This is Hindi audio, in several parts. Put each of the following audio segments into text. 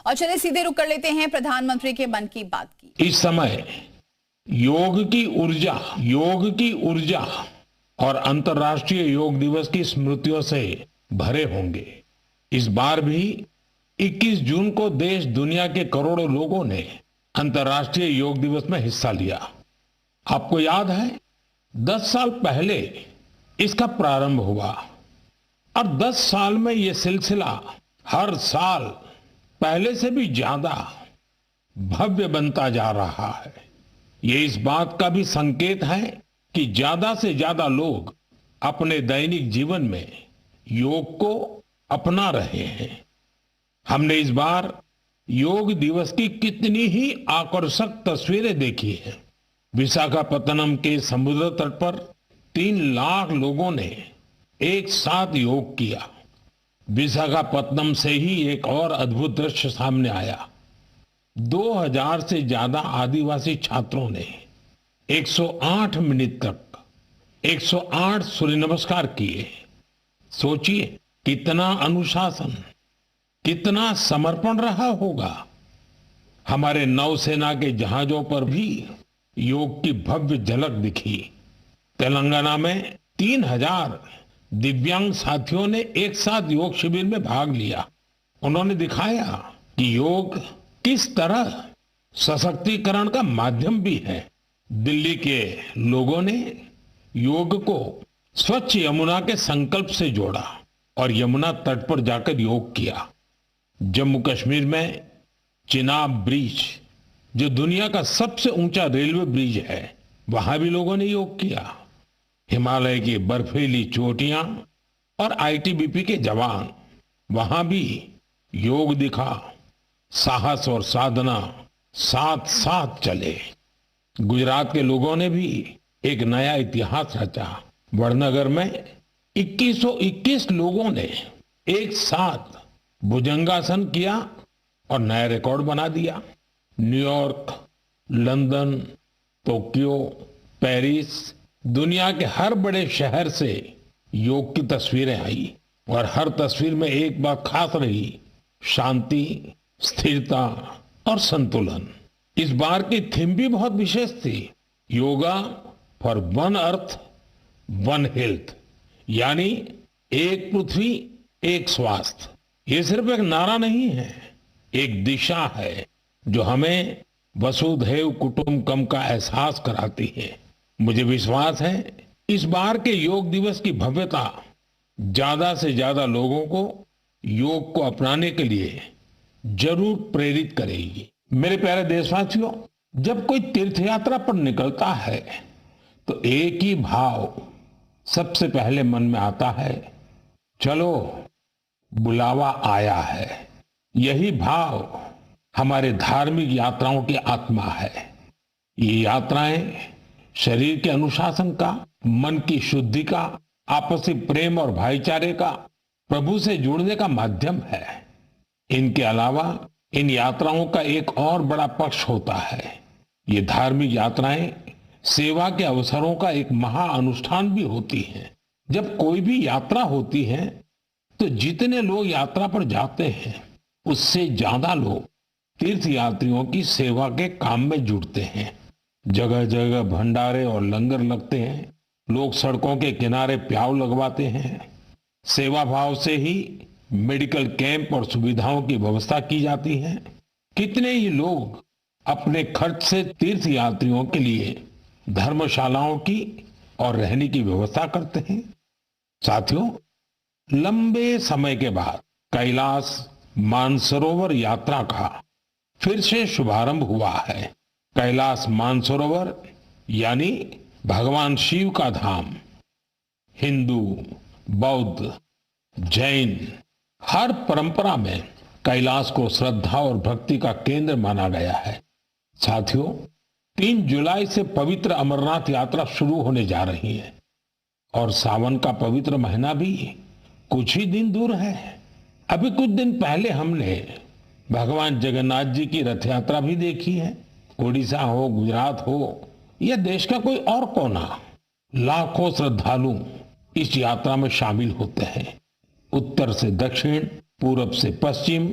और चले सीधे रुक कर लेते हैं प्रधानमंत्री के मन की बात की। इस समय योग की ऊर्जा और अंतर्राष्ट्रीय योग दिवस की स्मृतियों से भरे होंगे। इस बार भी 21 जून को देश दुनिया के करोड़ों लोगों ने अंतर्राष्ट्रीय योग दिवस में हिस्सा लिया। आपको याद है 10 साल पहले इसका प्रारंभ हुआ और 10 साल में यह सिलसिला हर साल पहले से भी ज्यादा भव्य बनता जा रहा है। ये इस बात का भी संकेत है कि ज्यादा से ज्यादा लोग अपने दैनिक जीवन में योग को अपना रहे हैं। हमने इस बार योग दिवस की कितनी ही आकर्षक तस्वीरें देखी हैं। विशाखापत्तनम के समुद्र तट पर 3 लाख लोगों ने एक साथ योग किया। विशाखापत्तनम से ही एक और अद्भुत दृश्य सामने आया। 2000 से ज्यादा आदिवासी छात्रों ने 108 मिनट तक 108 सूर्य नमस्कार किए। सोचिए कितना अनुशासन, कितना समर्पण रहा होगा। हमारे नौसेना के जहाजों पर भी योग की भव्य झलक दिखी। तेलंगाना में 3000 दिव्यांग साथियों ने एक साथ योग शिविर में भाग लिया। उन्होंने दिखाया कि योग किस तरह सशक्तिकरण का माध्यम भी है। दिल्ली के लोगों ने योग को स्वच्छ यमुना के संकल्प से जोड़ा और यमुना तट पर जाकर योग किया। जम्मू कश्मीर में चिनाब ब्रिज, जो दुनिया का सबसे ऊंचा रेलवे ब्रिज है, वहां भी लोगों ने योग किया। हिमालय की बर्फीली चोटियां और आईटीबीपी के जवान, वहां भी योग दिखा। साहस और साधना साथ साथ चले। गुजरात के लोगों ने भी एक नया इतिहास रचा। वड़नगर में 2121 लोगों ने एक साथ भुजंगासन किया और नया रिकॉर्ड बना दिया। न्यूयॉर्क, लंदन, टोक्यो, पेरिस, दुनिया के हर बड़े शहर से योग की तस्वीरें आई और हर तस्वीर में एक बात खास रही, शांति, स्थिरता और संतुलन। इस बार की थीम भी बहुत विशेष थी, yoga for one earth one health, यानी एक पृथ्वी एक स्वास्थ्य। ये सिर्फ एक नारा नहीं है, एक दिशा है जो हमें वसुधैव कुटुंबकम का एहसास कराती है। मुझे विश्वास है इस बार के योग दिवस की भव्यता ज्यादा से ज्यादा लोगों को योग को अपनाने के लिए जरूर प्रेरित करेगी। मेरे प्यारे देशवासियों, जब कोई तीर्थ यात्रा पर निकलता है तो एक ही भाव सबसे पहले मन में आता है, चलो बुलावा आया है। यही भाव हमारे धार्मिक यात्राओं की आत्मा है। ये यात्राएं शरीर के अनुशासन का, मन की शुद्धि का, आपसी प्रेम और भाईचारे का, प्रभु से जुड़ने का माध्यम है। इनके अलावा इन यात्राओं का एक और बड़ा पक्ष होता है। ये धार्मिक यात्राएं सेवा के अवसरों का एक महाअनुष्ठान भी होती हैं। जब कोई भी यात्रा होती है तो जितने लोग यात्रा पर जाते हैं उससे ज्यादा लोग तीर्थ यात्रियों की सेवा के काम में जुटते हैं। जगह जगह भंडारे और लंगर लगते हैं। लोग सड़कों के किनारे प्याऊ लगवाते हैं। सेवा भाव से ही मेडिकल कैंप और सुविधाओं की व्यवस्था की जाती है। कितने ही लोग अपने खर्च से तीर्थ यात्रियों के लिए धर्मशालाओं की और रहने की व्यवस्था करते हैं। साथियों, लंबे समय के बाद कैलाश मानसरोवर यात्रा का फिर से शुभारंभ हुआ है। कैलाश मानसरोवर यानी भगवान शिव का धाम। हिंदू, बौद्ध, जैन हर परंपरा में कैलाश को श्रद्धा और भक्ति का केंद्र माना गया है। साथियों, 3 जुलाई से पवित्र अमरनाथ यात्रा शुरू होने जा रही है और सावन का पवित्र महीना भी कुछ ही दिन दूर है। अभी कुछ दिन पहले हमने भगवान जगन्नाथ जी की रथ यात्रा भी देखी है। उड़ीसा हो, गुजरात हो या देश का कोई और कोना, लाखों श्रद्धालु इस यात्रा में शामिल होते हैं। उत्तर से दक्षिण, पूरब से पश्चिम,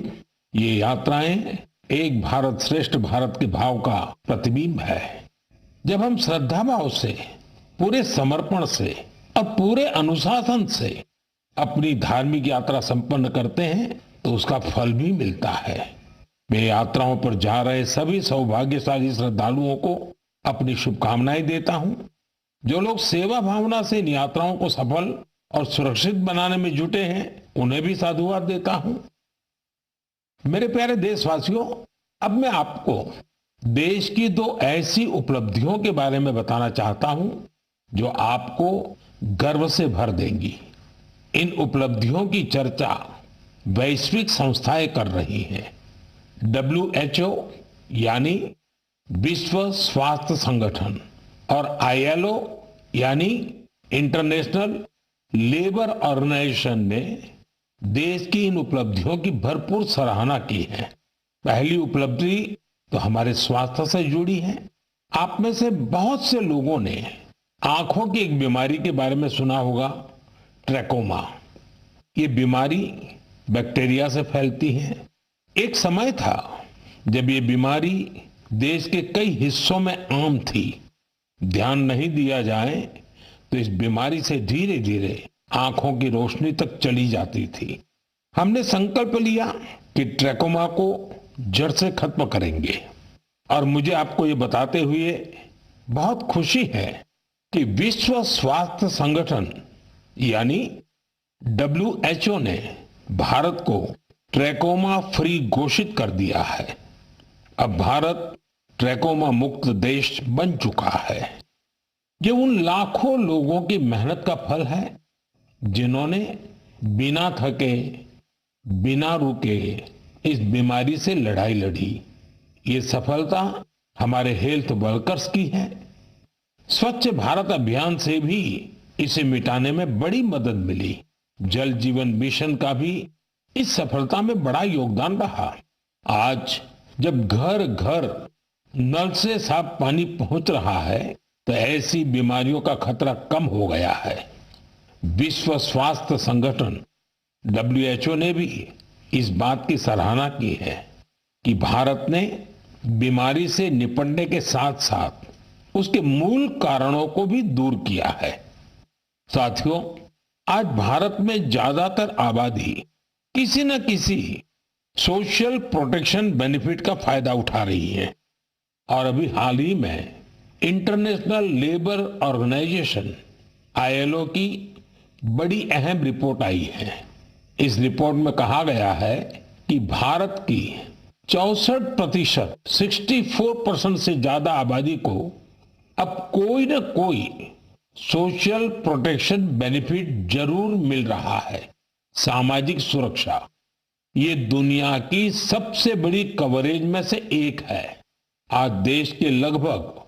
ये यात्राएं एक भारत श्रेष्ठ भारत के भाव का प्रतिबिंब है। जब हम श्रद्धा भाव से, पूरे समर्पण से और पूरे अनुशासन से अपनी धार्मिक यात्रा संपन्न करते हैं तो उसका फल भी मिलता है। मैं यात्राओं पर जा रहे सभी सौभाग्यशाली श्रद्धालुओं को अपनी शुभकामनाएं देता हूं। जो लोग सेवा भावना से इन यात्राओं को सफल और सुरक्षित बनाने में जुटे हैं, उन्हें भी साधुवाद देता हूं। मेरे प्यारे देशवासियों, अब मैं आपको देश की दो ऐसी उपलब्धियों के बारे में बताना चाहता हूं जो आपको गर्व से भर देंगी। इन उपलब्धियों की चर्चा वैश्विक संस्थाएं कर रही हैं। WHO यानी विश्व स्वास्थ्य संगठन और ILO यानी इंटरनेशनल लेबर ऑर्गेनाइजेशन ने देश की इन उपलब्धियों की भरपूर सराहना की है। पहली उपलब्धि तो हमारे स्वास्थ्य से जुड़ी है। आप में से बहुत से लोगों ने आंखों की एक बीमारी के बारे में सुना होगा, ट्रैकोमा। ये बीमारी बैक्टीरिया से फैलती है। एक समय था जब ये बीमारी देश के कई हिस्सों में आम थी। ध्यान नहीं दिया जाए तो इस बीमारी से धीरे धीरे आंखों की रोशनी तक चली जाती थी। हमने संकल्प लिया कि ट्रैकोमा को जड़ से खत्म करेंगे और मुझे आपको ये बताते हुए बहुत खुशी है कि विश्व स्वास्थ्य संगठन यानी WHO ने भारत को ट्रैकोमा फ्री घोषित कर दिया है। अब भारत ट्रैकोमा मुक्त देश बन चुका है। ये उन लाखों लोगों की मेहनत का फल है जिन्होंने बिना थके, बिना रुके इस बीमारी से लड़ाई लड़ी। ये सफलता हमारे हेल्थ वर्कर्स की है। स्वच्छ भारत अभियान से भी इसे मिटाने में बड़ी मदद मिली। जल जीवन मिशन का भी इस सफलता में बड़ा योगदान रहा। आज जब घर घर नल से साफ पानी पहुंच रहा है तो ऐसी बीमारियों का खतरा कम हो गया है। विश्व स्वास्थ्य संगठन WHO ने भी इस बात की सराहना की है कि भारत ने बीमारी से निपटने के साथ साथ उसके मूल कारणों को भी दूर किया है। साथियों, आज भारत में ज्यादातर आबादी किसी न किसी सोशल प्रोटेक्शन बेनिफिट का फायदा उठा रही है और अभी हाल ही में इंटरनेशनल लेबर ऑर्गेनाइजेशन ILO की बड़ी अहम रिपोर्ट आई है। इस रिपोर्ट में कहा गया है कि भारत की 64%, 64% से ज्यादा आबादी को अब कोई न कोई सोशल प्रोटेक्शन बेनिफिट जरूर मिल रहा है। सामाजिक सुरक्षा ये दुनिया की सबसे बड़ी कवरेज में से एक है। आज देश के लगभग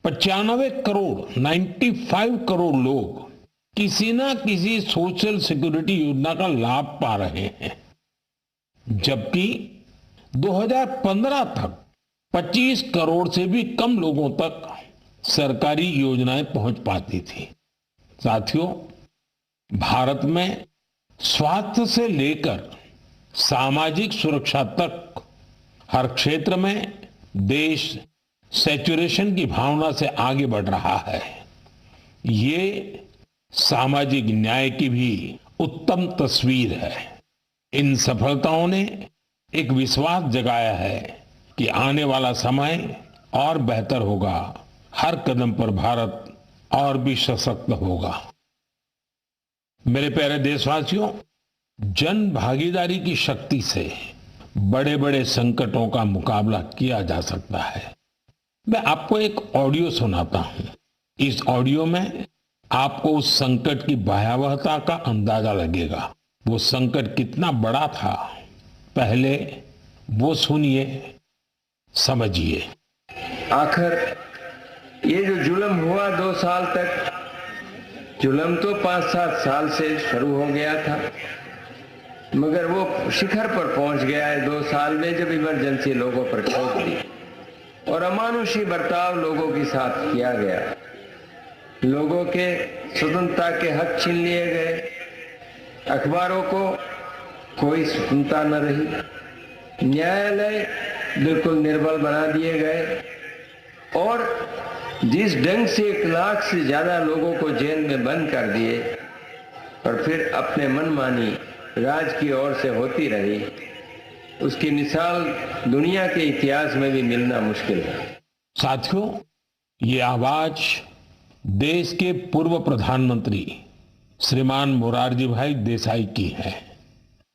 95 करोड़ 95 करोड़ लोग किसी ना किसी सोशल सिक्योरिटी योजना का लाभ पा रहे हैं, जबकि 2015 तक 25 करोड़ से भी कम लोगों तक सरकारी योजनाएं पहुंच पाती थी। साथियों, भारत में स्वास्थ्य से लेकर सामाजिक सुरक्षा तक हर क्षेत्र में देश सैचुरेशन की भावना से आगे बढ़ रहा है। ये सामाजिक न्याय की भी उत्तम तस्वीर है। इन सफलताओं ने एक विश्वास जगाया है कि आने वाला समय और बेहतर होगा। हर कदम पर भारत और भी सशक्त होगा। मेरे प्यारे देशवासियों, जन भागीदारी की शक्ति से बड़े बड़े संकटों का मुकाबला किया जा सकता है। मैं आपको एक ऑडियो सुनाता हूं। इस ऑडियो में आपको उस संकट की भयावहता का अंदाजा लगेगा। वो संकट कितना बड़ा था, पहले वो सुनिए, समझिए। आखिर ये जो जुल्म हुआ 2 साल तक, जुल्म तो 5-7 साल से शुरू हो गया था, मगर वो शिखर पर पहुंच गया है 2 साल में, जब इमरजेंसी लोगों पर ठोक दी और अमानुषी बर्ताव लोगों के साथ किया गया। लोगों के स्वतंत्रता के हक छीन लिए गए, अखबारों को कोई स्वतंत्रता न रही, न्यायालय बिल्कुल निर्बल बना दिए गए और जिस ढंग से 1 लाख से ज्यादा लोगों को जेल में बंद कर दिए और फिर अपने मनमानी राज की ओर से होती रही, उसकी मिसाल दुनिया के इतिहास में भी मिलना मुश्किल है। साथियों, ये आवाज देश के पूर्व प्रधानमंत्री श्रीमान मोरारजी भाई देसाई की है।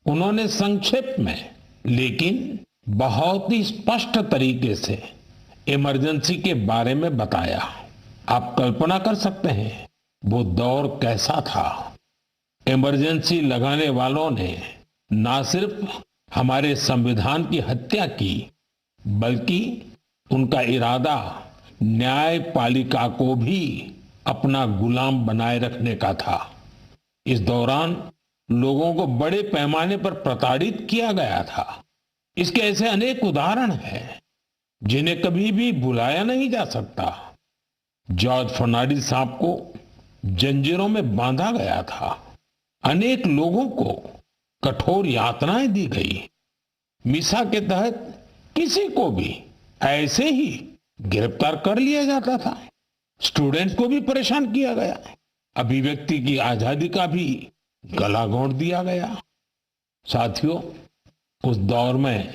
उन्होंने संक्षेप में लेकिन बहुत ही स्पष्ट तरीके से इमरजेंसी के बारे में बताया। आप कल्पना कर सकते हैं वो दौर कैसा था। इमरजेंसी लगाने वालों ने ना सिर्फ हमारे संविधान की हत्या की, बल्कि उनका इरादा न्यायपालिका को भी अपना गुलाम बनाए रखने का था। इस दौरान लोगों को बड़े पैमाने पर प्रताड़ित किया गया था। इसके ऐसे अनेक उदाहरण हैं जिन्हें कभी भी भुलाया नहीं जा सकता। जॉर्ज फर्नांडिस साहब को जंजीरों में बांधा गया था। अनेक लोगों को कठोर यातनाएं दी गई। मिसा के तहत किसी को भी ऐसे ही गिरफ्तार कर लिया जाता था। स्टूडेंट्स को भी परेशान किया गया। अभिव्यक्ति की आजादी का भी गला घोंट दिया गया। साथियों, उस दौर में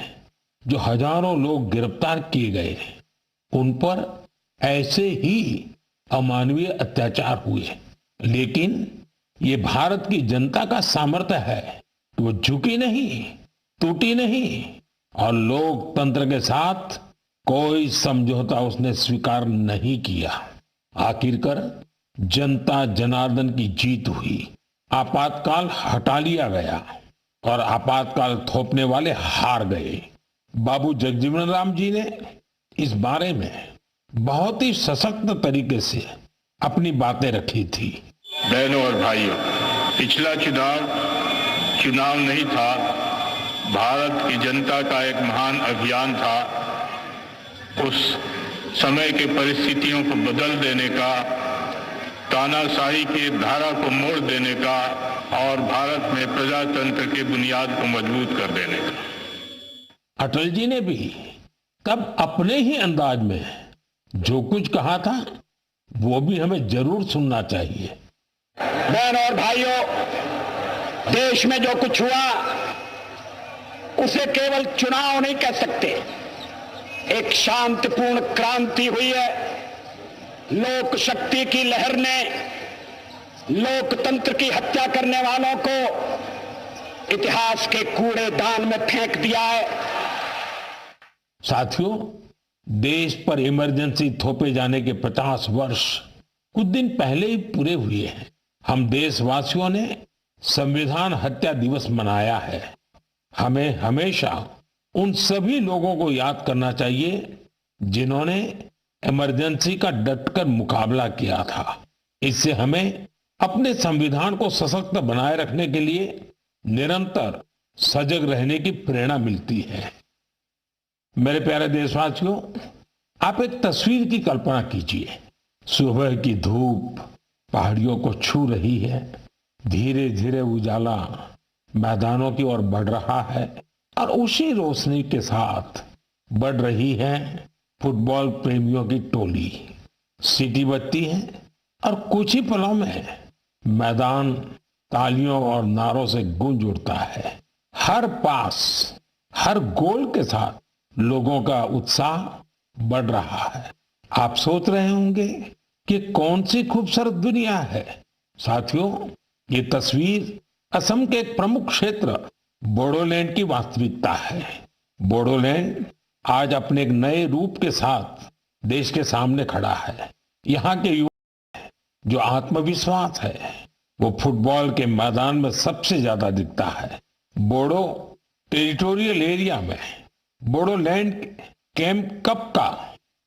जो हजारों लोग गिरफ्तार किए गए, उन पर ऐसे ही अमानवीय अत्याचार हुए। लेकिन ये भारत की जनता का सामर्थ्य है कि वो झुकी नहीं, टूटी नहीं और लोकतंत्र के साथ कोई समझौता उसने स्वीकार नहीं किया। आखिरकार जनता जनार्दन की जीत हुई। आपातकाल हटा लिया गया और आपातकाल थोपने वाले हार गए। बाबू जगजीवन राम जी ने इस बारे में बहुत ही सशक्त तरीके से अपनी बातें रखी थी। बहनों और भाइयों, पिछला चुनाव नहीं था, भारत की जनता का एक महान अभियान था। उस समय के परिस्थितियों को बदल देने का, तानाशाही की धारा को मोड़ देने का और भारत में प्रजातंत्र की बुनियाद को मजबूत कर देने का। अटल जी ने भी तब अपने ही अंदाज में जो कुछ कहा था वो भी हमें जरूर सुनना चाहिए। बहनों और भाइयों, देश में जो कुछ हुआ उसे केवल चुनाव नहीं कह सकते। एक शांतिपूर्ण क्रांति हुई है। लोक शक्ति की लहर ने लोकतंत्र की हत्या करने वालों को इतिहास के कूड़ेदान में फेंक दिया है। साथियों, देश पर इमरजेंसी थोपे जाने के 50 वर्ष कुछ दिन पहले ही पूरे हुए हैं। हम देशवासियों ने संविधान हत्या दिवस मनाया है। हमें हमेशा उन सभी लोगों को याद करना चाहिए जिन्होंने इमरजेंसी का डटकर मुकाबला किया था। इससे हमें अपने संविधान को सशक्त बनाए रखने के लिए निरंतर सजग रहने की प्रेरणा मिलती है। मेरे प्यारे देशवासियों, आप एक तस्वीर की कल्पना कीजिए। सुबह की धूप पहाड़ियों को छू रही है। धीरे धीरे उजाला मैदानों की ओर बढ़ रहा है और उसी रोशनी के साथ बढ़ रही है फुटबॉल प्रेमियों की टोली। सीटी बजती है और कुछ ही पलों में मैदान तालियों और नारों से गूंज उठता है। हर पास, हर गोल के साथ लोगों का उत्साह बढ़ रहा है। आप सोच रहे होंगे कि कौन सी खूबसूरत दुनिया है। साथियों, ये तस्वीर असम के एक प्रमुख क्षेत्र बोडोलैंड की वास्तविकता है। बोडोलैंड आज अपने एक नए रूप के साथ देश के सामने खड़ा है। यहाँ के युवा जो आत्मविश्वास है वो फुटबॉल के मैदान में सबसे ज्यादा दिखता है। बोडो टेरिटोरियल एरिया में बोडोलैंड कैंप कप का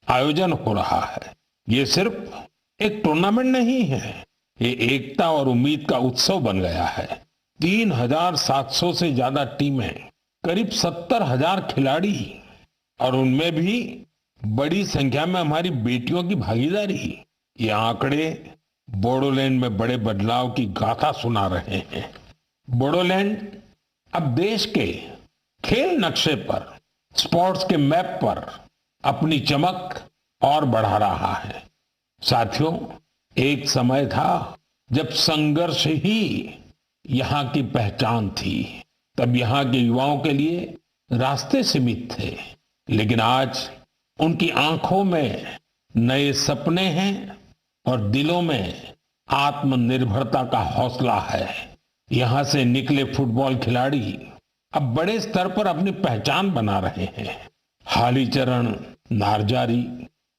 आयोजन हो रहा है। ये सिर्फ एक टूर्नामेंट नहीं है, ये एकता और उम्मीद का उत्सव बन गया है। 3,700 से ज्यादा टीमें, करीब 70,000 खिलाड़ी और उनमें भी बड़ी संख्या में हमारी बेटियों की भागीदारी। ये आंकड़े बोडोलैंड में बड़े बदलाव की गाथा सुना रहे हैं। बोडोलैंड अब देश के खेल नक्शे पर, स्पोर्ट्स के मैप पर अपनी चमक और बढ़ा रहा है। साथियों, एक समय था जब संघर्ष ही यहाँ की पहचान थी। तब यहाँ के युवाओं के लिए रास्ते सीमित थे, लेकिन आज उनकी आंखों में नए सपने हैं और दिलों में आत्मनिर्भरता का हौसला है। यहाँ से निकले फुटबॉल खिलाड़ी अब बड़े स्तर पर अपनी पहचान बना रहे हैं। हालीचरण नारजारी,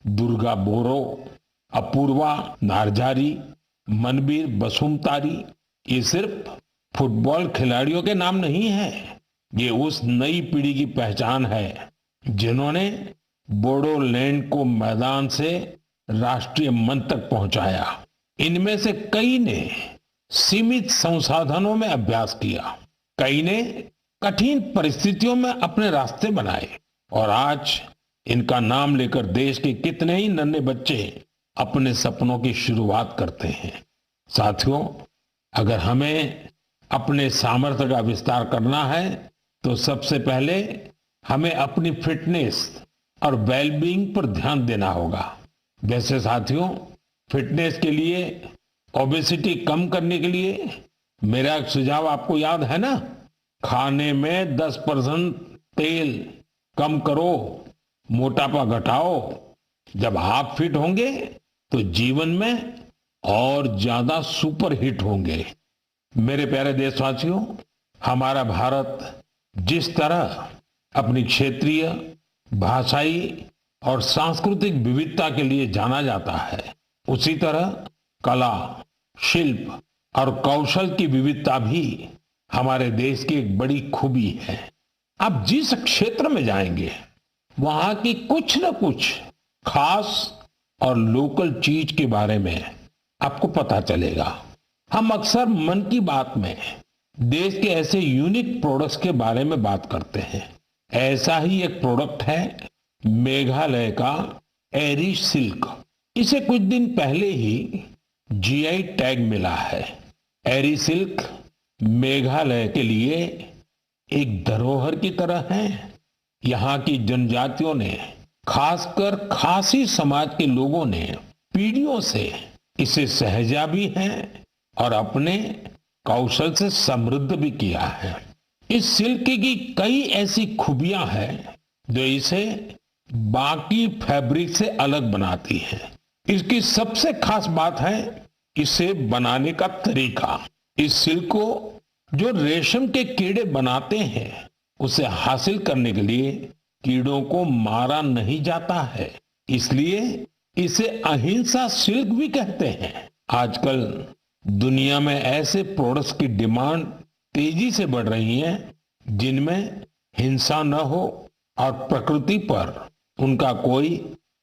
दुर्गा बोरो, अपूर्वा नारजारी, मनबीर बसुमतारी, ये सिर्फ फुटबॉल खिलाड़ियों के नाम नहीं है, ये उस नई पीढ़ी की पहचान है जिन्होंने बोडोलैंड को मैदान से राष्ट्रीय मंच तक पहुंचाया। इनमें से कई ने सीमित संसाधनों में अभ्यास किया, कई ने कठिन परिस्थितियों में अपने रास्ते बनाए और आज इनका नाम लेकर देश के कितने ही नन्हे बच्चे अपने सपनों की शुरुआत करते हैं। साथियों, अगर हमें अपने सामर्थ्य का विस्तार करना है तो सबसे पहले हमें अपनी फिटनेस और वेलबीइंग पर ध्यान देना होगा। वैसे साथियों, फिटनेस के लिए, ओबेसिटी कम करने के लिए मेरा एक सुझाव आपको याद है ना? खाने में 10% तेल कम करो, मोटापा घटाओ। जब आप फिट होंगे तो जीवन में और ज्यादा सुपर हिट होंगे। मेरे प्यारे देशवासियों, हमारा भारत जिस तरह अपनी क्षेत्रीय, भाषाई और सांस्कृतिक विविधता के लिए जाना जाता है, उसी तरह कला, शिल्प और कौशल की विविधता भी हमारे देश की एक बड़ी खूबी है। आप जिस क्षेत्र में जाएंगे वहां की कुछ न कुछ खास और लोकल चीज के बारे में आपको पता चलेगा। हम अक्सर मन की बात में देश के ऐसे यूनिक प्रोडक्ट्स के बारे में बात करते हैं। ऐसा ही एक प्रोडक्ट है मेघालय का एरी सिल्क। इसे कुछ दिन पहले ही जीआई टैग मिला है। एरी सिल्क मेघालय के लिए एक धरोहर की तरह है। यहाँ की जनजातियों ने, खासकर खासी समाज के लोगों ने पीढ़ियों से इसे सहेजा भी है और अपने कौशल से समृद्ध भी किया है। इस सिल्क की कई ऐसी खूबियां हैं जो इसे बाकी फैब्रिक से अलग बनाती है। इसकी सबसे खास बात है इसे बनाने का तरीका। इस सिल्क को जो रेशम के कीड़े बनाते हैं, उसे हासिल करने के लिए कीड़ों को मारा नहीं जाता है, इसलिए इसे अहिंसा सिल्क भी कहते हैं। आजकल दुनिया में ऐसे प्रोडक्ट्स की डिमांड तेजी से बढ़ रही है जिनमें हिंसा न हो और प्रकृति पर उनका कोई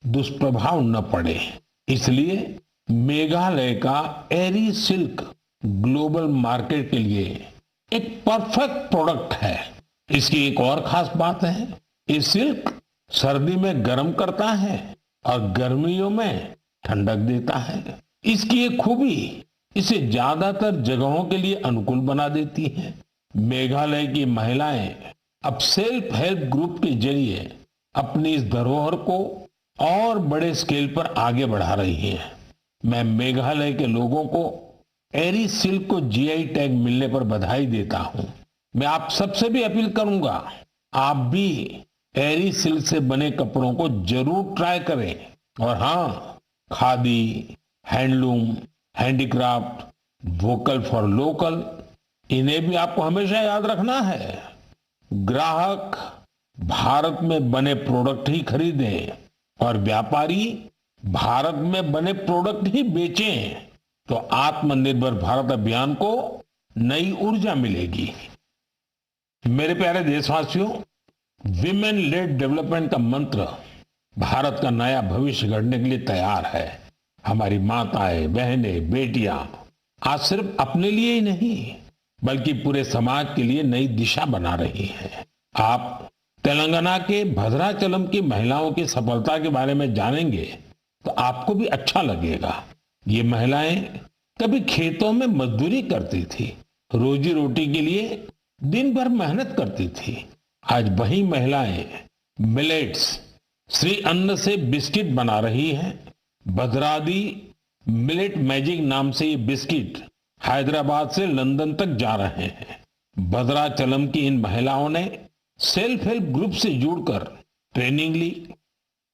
दुष्प्रभाव न पड़े। इसलिए मेघालय का एरी सिल्क ग्लोबल मार्केट के लिए एक परफेक्ट प्रोडक्ट है। इसकी एक और खास बात है, ये सिल्क सर्दी में गर्म करता है और गर्मियों में ठंडक देता है। इसकी एक खूबी इसे ज्यादातर जगहों के लिए अनुकूल बना देती है। मेघालय की महिलाएं अब सेल्फ हेल्प ग्रुप के जरिए अपनी इस धरोहर को और बड़े स्केल पर आगे बढ़ा रही हैं। मैं मेघालय के लोगों को एरी सिल्क को जीआई टैग मिलने पर बधाई देता हूं। मैं आप सबसे भी अपील करूंगा, आप भी एरी सिल्क से बने कपड़ों को जरूर ट्राई करें। और हाँ, khadi, handloom, handicraft, vocal for local, इन्हें भी आपको हमेशा याद रखना है। ग्राहक भारत में बने प्रोडक्ट ही खरीदें और व्यापारी भारत में बने प्रोडक्ट ही बेचें, तो आत्मनिर्भर भारत अभियान को नई ऊर्जा मिलेगी। मेरे प्यारे देशवासियों, विमेन लेड डेवलपमेंट का मंत्र भारत का नया भविष्य गढ़ने के लिए तैयार है। हमारी माताएं, बहनें, बेटियां आज सिर्फ अपने लिए ही नहीं बल्कि पूरे समाज के लिए नई दिशा बना रही हैं। आप तेलंगाना के भद्राचलम की महिलाओं की सफलता के बारे में जानेंगे तो आपको भी अच्छा लगेगा। ये महिलाएं कभी खेतों में मजदूरी करती थी, रोजी रोटी के लिए दिन भर मेहनत करती थी, आज वही महिलाएं मिलेट्स श्री अन्न से बिस्किट बना रही हैं। भद्रादी मिलेट मैजिक नाम से ये बिस्किट हैदराबाद से लंदन तक जा रहे हैं। भद्राचलम की इन महिलाओं ने सेल्फ हेल्प ग्रुप से जुड़कर ट्रेनिंग ली।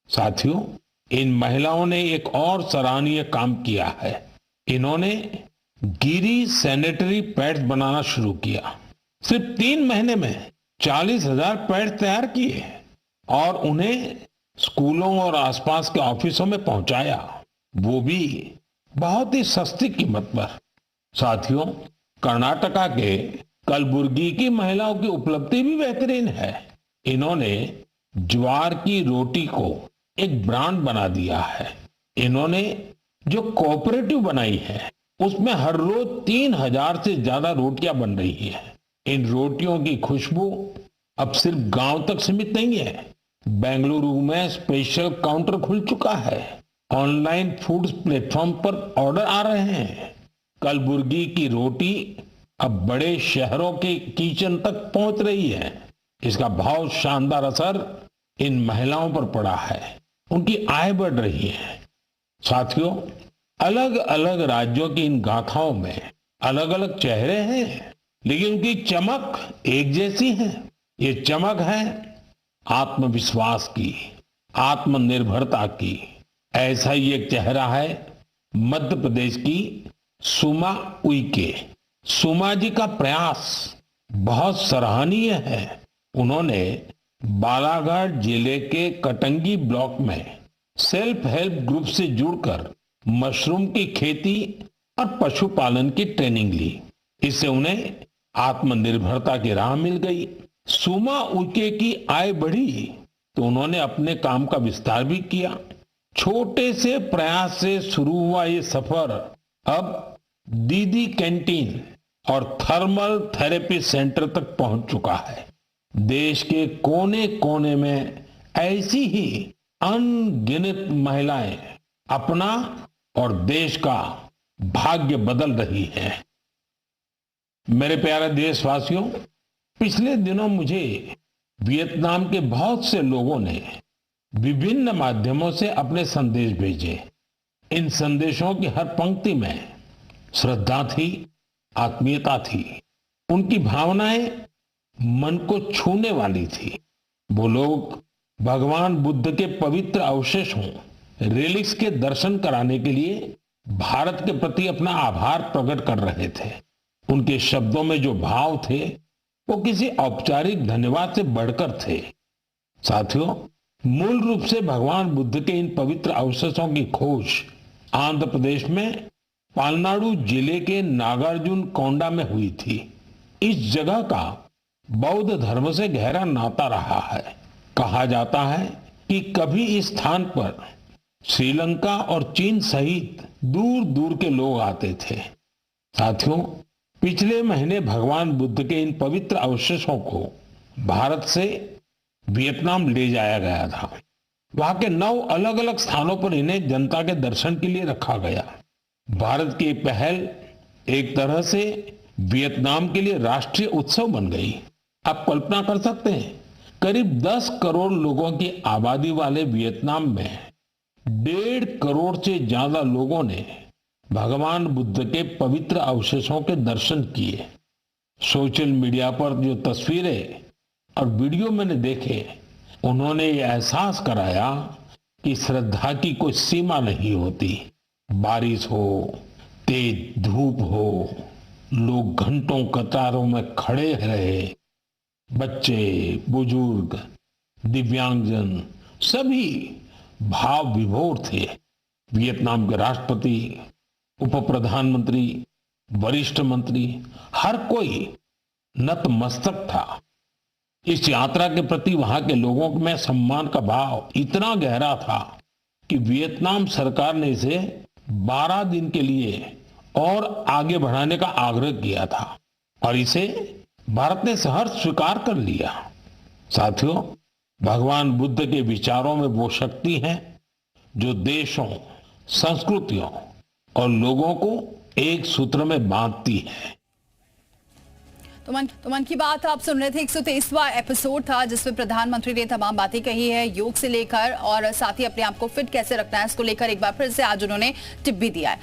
साथियों, इन महिलाओं ने एक और सराहनीय काम किया है। इन्होंने गिरी सैनिटरी पैड्स बनाना शुरू किया। सिर्फ 3 महीने में 40,000 पैड्स तैयार किए और उन्हें स्कूलों और आसपास के ऑफिसों में पहुंचाया, वो भी बहुत ही सस्ती कीमत पर। साथियों, कर्नाटका के कलबुर्गी की महिलाओं की उपलब्धि भी बेहतरीन है। इन्होंने ज्वार की रोटी को एक ब्रांड बना दिया है। इन्होंने जो कोऑपरेटिव बनाई है उसमें हर रोज 3,000 से ज्यादा रोटियां बन रही है। इन रोटियों की खुशबू अब सिर्फ गांव तक सीमित नहीं है। बेंगलुरु में स्पेशल काउंटर खुल चुका है। ऑनलाइन फूड प्लेटफॉर्म पर ऑर्डर आ रहे हैं। कलबुर्गी की रोटी अब बड़े शहरों के किचन तक पहुंच रही है। इसका बहुत शानदार असर इन महिलाओं पर पड़ा है। उनकी आय बढ़ रही है। साथियों, अलग अलग राज्यों की इन गाथाओं में अलग अलग चेहरे हैं, लेकिन उनकी चमक एक जैसी है। ये चमक है आत्मविश्वास की, आत्मनिर्भरता की। ऐसा ही एक चेहरा है मध्य प्रदेश की सुमा उइके। सुमा जी का प्रयास बहुत सराहनीय है। उन्होंने बालाघाट जिले के कटंगी ब्लॉक में सेल्फ हेल्प ग्रुप से जुड़कर मशरूम की खेती और पशुपालन की ट्रेनिंग ली। इससे उन्हें आत्मनिर्भरता की राह मिल गई। सुमा उइके की आय बढ़ी तो उन्होंने अपने काम का विस्तार भी किया। छोटे से प्रयास से शुरू हुआ ये सफर अब दीदी कैंटीन और थर्मल थेरेपी सेंटर तक पहुंच चुका है। देश के कोने कोने में ऐसी ही अनगिनत महिलाएं अपना और देश का भाग्य बदल रही हैं। मेरे प्यारे देशवासियों, पिछले दिनों मुझे वियतनाम के बहुत से लोगों ने विभिन्न माध्यमों से अपने संदेश भेजे। इन संदेशों की हर पंक्ति में श्रद्धा थी, आत्मीयता थी। उनकी भावनाएं मन को छूने वाली थी। वो लोग भगवान बुद्ध के पवित्र अवशेषों रेलिक्स के दर्शन कराने के लिए भारत के प्रति अपना आभार प्रकट कर रहे थे। उनके शब्दों में जो भाव थे वो किसी औपचारिक धन्यवाद से बढ़कर थे। साथियों, मूल रूप से भगवान बुद्ध के इन पवित्र अवशेषों की खोज आंध्र प्रदेश में पालनाडु जिले के नागार्जुन कोंडा में हुई थी। इस जगह का बौद्ध धर्म से गहरा नाता रहा है। कहा जाता है कि कभी इस स्थान पर श्रीलंका और चीन सहित दूर दूर के लोग आते थे। साथियों, पिछले महीने भगवान बुद्ध के इन पवित्र अवशेषों को भारत से वियतनाम ले जाया गया था। वहां के 9 अलग अलग स्थानों पर इन्हें जनता के दर्शन के लिए रखा गया। भारत की पहल एक तरह से वियतनाम के लिए राष्ट्रीय उत्सव बन गई। आप कल्पना कर सकते हैं, करीब 10 करोड़ लोगों की आबादी वाले वियतनाम में 1.5 करोड़ से ज्यादा लोगों ने भगवान बुद्ध के पवित्र अवशेषों के दर्शन किए। सोशल मीडिया पर जो तस्वीरें और वीडियो मैंने देखे, उन्होंने ये एहसास कराया कि श्रद्धा की कोई सीमा नहीं होती। बारिश हो, तेज धूप हो, लोग घंटों कतारों में खड़े रहे। बच्चे, बुजुर्ग, दिव्यांगजन सभी भाव विभोर थे। वियतनाम के राष्ट्रपति, उप प्रधानमंत्री, वरिष्ठ मंत्री, हर कोई नतमस्तक था। इस यात्रा के प्रति वहां के लोगों में सम्मान का भाव इतना गहरा था कि वियतनाम सरकार ने इसे 12 दिन के लिए और आगे बढ़ाने का आग्रह किया था और इसे भारत ने सहर्ष स्वीकार कर लिया। साथियों, भगवान बुद्ध के विचारों में वो शक्ति है जो देशों, संस्कृतियों और लोगों को एक सूत्र में बांधती है। तो मन की बात आप सुन रहे थे। 123वां एपिसोड था जिसमें प्रधानमंत्री ने तमाम बातें कही है योग से लेकर और साथ ही अपने आप को फिट कैसे रखना है इसको लेकर एक बार फिर से आज उन्होंने टिप भी दिया है।